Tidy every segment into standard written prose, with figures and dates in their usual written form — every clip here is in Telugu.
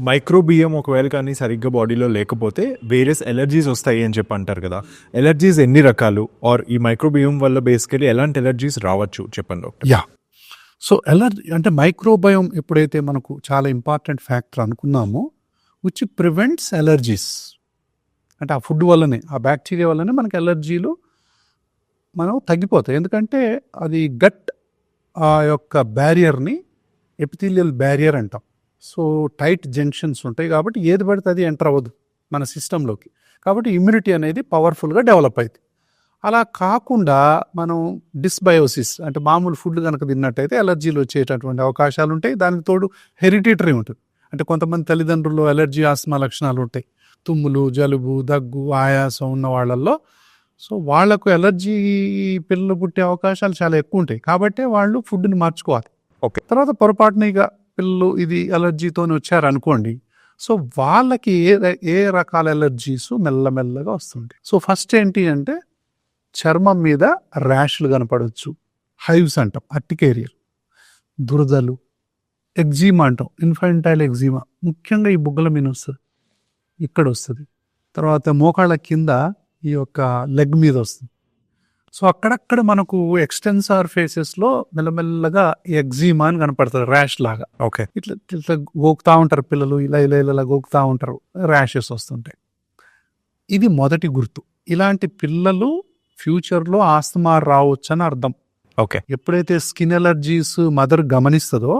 మైక్రోబియం ఒకవేళ కానీ సరిగ్గా బాడీలో లేకపోతే వేరియస్ ఎలర్జీస్ వస్తాయి అని చెప్పి అంటారు కదా. ఎలర్జీస్ ఎన్ని రకాలు, ఆర్ ఈ మైక్రోబియం వల్ల బేసికలీ ఎలాంటి ఎలర్జీస్ రావచ్చు చెప్పండి డాక్టర్. యా సో ఎలర్జీ అంటే మైక్రోబయోమ్ ఎప్పుడైతే మనకు చాలా ఇంపార్టెంట్ ఫ్యాక్టర్ అనుకున్నామో విచ్ ప్రివెంట్స్ ఎలర్జీస్, అంటే ఆ ఫుడ్ వల్లనే ఆ బ్యాక్టీరియా వల్లనే మనకి ఎలర్జీలు మనం తగ్గిపోతాయి. ఎందుకంటే అది గట్ ఆ యొక్క బ్యారియర్ని ఎపిథీలియల్ బ్యారియర్ అంటాం. సో టైట్ జంక్షన్స్ ఉంటాయి కాబట్టి ఏది పడితే అది ఎంటర్ అవ్వదు మన సిస్టంలోకి. కాబట్టి ఇమ్యూనిటీ అనేది పవర్ఫుల్గా డెవలప్ అవుతుంది. అలా కాకుండా మనం డిస్బయోసిస్ అంటే మామూలు ఫుడ్ కనుక తిన్నట్టయితే ఎలర్జీలు వచ్చేటటువంటి అవకాశాలు ఉంటాయి. దానికి తోడు హెరిడిటరీ ఉంటుంది. అంటే కొంతమంది తల్లిదండ్రులు ఎలర్జీ ఆస్మా లక్షణాలు ఉంటాయి, తుమ్ములు, జలుబు, దగ్గు, ఆయాసం ఉన్న వాళ్ళల్లో. సో వాళ్లకు ఎలర్జీ పిల్లలు పుట్టే అవకాశాలు చాలా ఎక్కువ ఉంటాయి. కాబట్టి వాళ్ళు ఫుడ్ని మార్చుకోవాలి. ఓకే. తర్వాత పొరపాటున ఇక పిల్లలు ఇది ఎలర్జీతోనే వచ్చారనుకోండి, సో వాళ్ళకి ఏ రకాల ఎలర్జీస్ మెల్లమెల్లగా వస్తుంటాయి. సో ఫస్ట్ ఏంటి అంటే చర్మం మీద ర్యాష్లు కనపడవచ్చు, హైవ్స్ అంటాం, అర్టికేరియల్, దురదలు, ఎగ్జీమా అంటాం, ఇన్ఫాంటైల్ ఎగ్జీమా, ముఖ్యంగా ఈ బుగ్గల మీద వస్తుంది, ఇక్కడ వస్తుంది. తర్వాత మోకాళ్ళ కింద ఈ యొక్క లెగ్ మీద వస్తుంది. సో అక్కడక్కడ మనకు ఎక్స్టెన్సార్ ఫేసెస్లో మెల్లమెల్లగా ఎగ్జీమా అని కనపడుతుంది, ర్యాష్ లాగా. ఓకే. ఇట్లా ఇట్లా గోకుతూ ఉంటారు పిల్లలు, ఇలా గోకుతూ ఉంటారు, ర్యాషెస్ వస్తుంటాయి. ఇది మొదటి గుర్తు. ఇలాంటి పిల్లలు ఫ్యూచర్లో ఆస్తమా రావచ్చు అని అర్థం. ఓకే. ఎప్పుడైతే స్కిన్ ఎలర్జీస్ మదర్ గమనిస్తుందో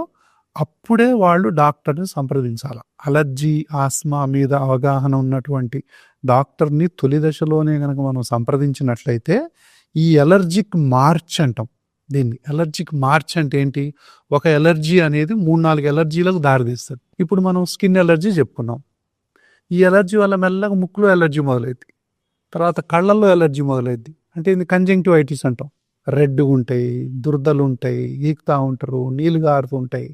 అప్పుడే వాళ్ళు డాక్టర్ని సంప్రదించాలి. అలర్జీ ఆస్మా మీద అవగాహన ఉన్నటువంటి డాక్టర్ని తొలి దశలోనే కనుక మనం సంప్రదించినట్లయితే ఈ ఎలర్జిక్ మార్చ్ అంటాం దీన్ని. ఎలర్జిక్ మార్చ్ అంటే ఏంటి? ఒక ఎలర్జీ అనేది 3-4 ఎలర్జీలకు దారితీస్తుంది. ఇప్పుడు మనం స్కిన్ ఎలర్జీ చెప్పుకున్నాం. ఈ ఎలర్జీ వల్ల మెల్లగా ముక్కులో ఎలర్జీ మొదలైంది, తర్వాత కళ్ళల్లో ఎలర్జీ మొదలైంది. అంటే ఇది కంజంక్టివైటిస్ అంటాం. రెడ్గా ఉంటాయి, దురదలు ఉంటాయి, ఈకుతూ ఉంటారు, నీళ్ళు కారుతూ ఉంటాయి.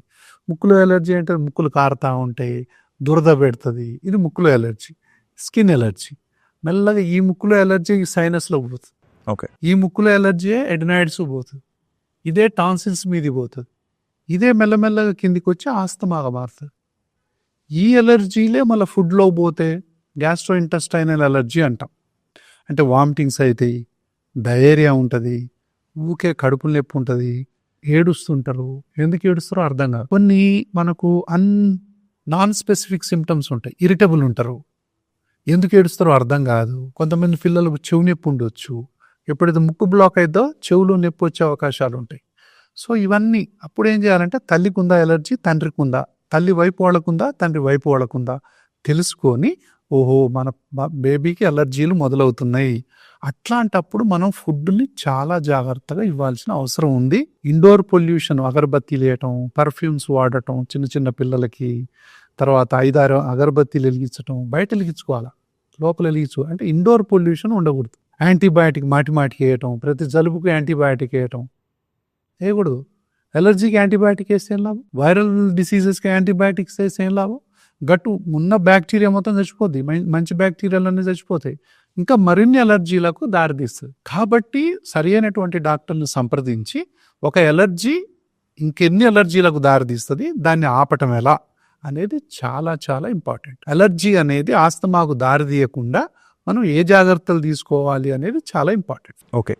ముక్కులో ఎలర్జీ అంటే ముక్కులు కారుతూ ఉంటాయి, దురద పెడుతుంది. ఇది ముక్కులో ఎలర్జీ. స్కిన్ ఎలర్జీ మెల్లగా ఈ ముక్కులో ఎలర్జీ సైనస్లో పోతుంది. ఓకే. ఈ ముక్కులో ఎలర్జీ ఎడినాయిడ్స్ పోతుంది. ఇదే టాన్సిల్స్ మీది పోతుంది. ఇదే మెల్లమెల్లగా కిందికి వచ్చి ఆస్తమాగా మారుతుంది. ఈ ఎలర్జీలే మళ్ళీ ఫుడ్లో పోతే గ్యాస్ట్రో ఇంటెస్టైనల్ ఎలర్జీ అంటాం. అంటే వామిటింగ్స్ అవుతాయి, డయేరియా ఉంటుంది, ఊకే కడుపు నొప్పి ఉంటుంది, ఏడుస్తుంటారు. ఎందుకు ఏడుస్తారో అర్థం కాదు. కొన్ని మనకు నాన్ స్పెసిఫిక్ సిమ్టమ్స్ ఉంటాయి. ఇరిటబుల్ ఉంటారు, ఎందుకు ఏడుస్తారో అర్థం కాదు. కొంతమంది పిల్లలు చెవు నొప్పి ఉండొచ్చు. ఎప్పుడైతే ముక్కు బ్లాక్ అయిద్దో చెవులో నొప్పి వచ్చే అవకాశాలు ఉంటాయి. సో ఇవన్నీ అప్పుడు ఏం చేయాలంటే తల్లికి ఉందా ఎలర్జీ, తండ్రికి ఉందా, తల్లి వైపు వాళ్ళకుందా, తండ్రి వైపు వాళ్ళకుందా తెలుసుకొని, ఓహో మన బేబీకి ఎలర్జీలు మొదలవుతున్నాయి, అట్లాంటప్పుడు మనం ఫుడ్ని చాలా జాగ్రత్తగా ఇవ్వాల్సిన అవసరం ఉంది. ఇండోర్ పొల్యూషన్, అగరబత్తీలు వేయటం, పర్ఫ్యూమ్స్ వాడటం చిన్న చిన్న పిల్లలకి, తర్వాత 5-6 అగరబత్తీలు వెలిగించటం, బయట వెలిగించుకోవాలా, లోపల వెలిగించుకో. అంటే ఇండోర్ పొల్యూషన్ ఉండకూడదు. యాంటీబయాటిక్ మాటి వేయటం, ప్రతి జలుబుకు యాంటీబయాటిక్ వేయటం వేయకూడదు. ఎలర్జీకి యాంటీబయాటిక్ వేస్తే ఏం లాభం? వైరల్ డిసీజెస్కి యాంటీబయాటిక్స్ వేస్తే ఏం లాభం? గట్టు ఉన్న బ్యాక్టీరియా మొత్తం చచ్చిపోద్ది, మంచి బ్యాక్టీరియాలన్నీ చచ్చిపోతాయి, ఇంకా మరిన్ని ఎలర్జీలకు దారితీస్తుంది. కాబట్టి సరి అయినటువంటి డాక్టర్ని సంప్రదించి ఒక ఎలర్జీ ఇంకెన్ని ఎలర్జీలకు దారితీస్తుంది, దాన్ని ఆపటం ఎలా అనేది చాలా చాలా ఇంపార్టెంట్. ఎలర్జీ అనేది ఆస్తమాకు దారితీయకుండా మనం ఏ జాగ్రత్తలు తీసుకోవాలి అనేది చాలా ఇంపార్టెంట్. ఓకే.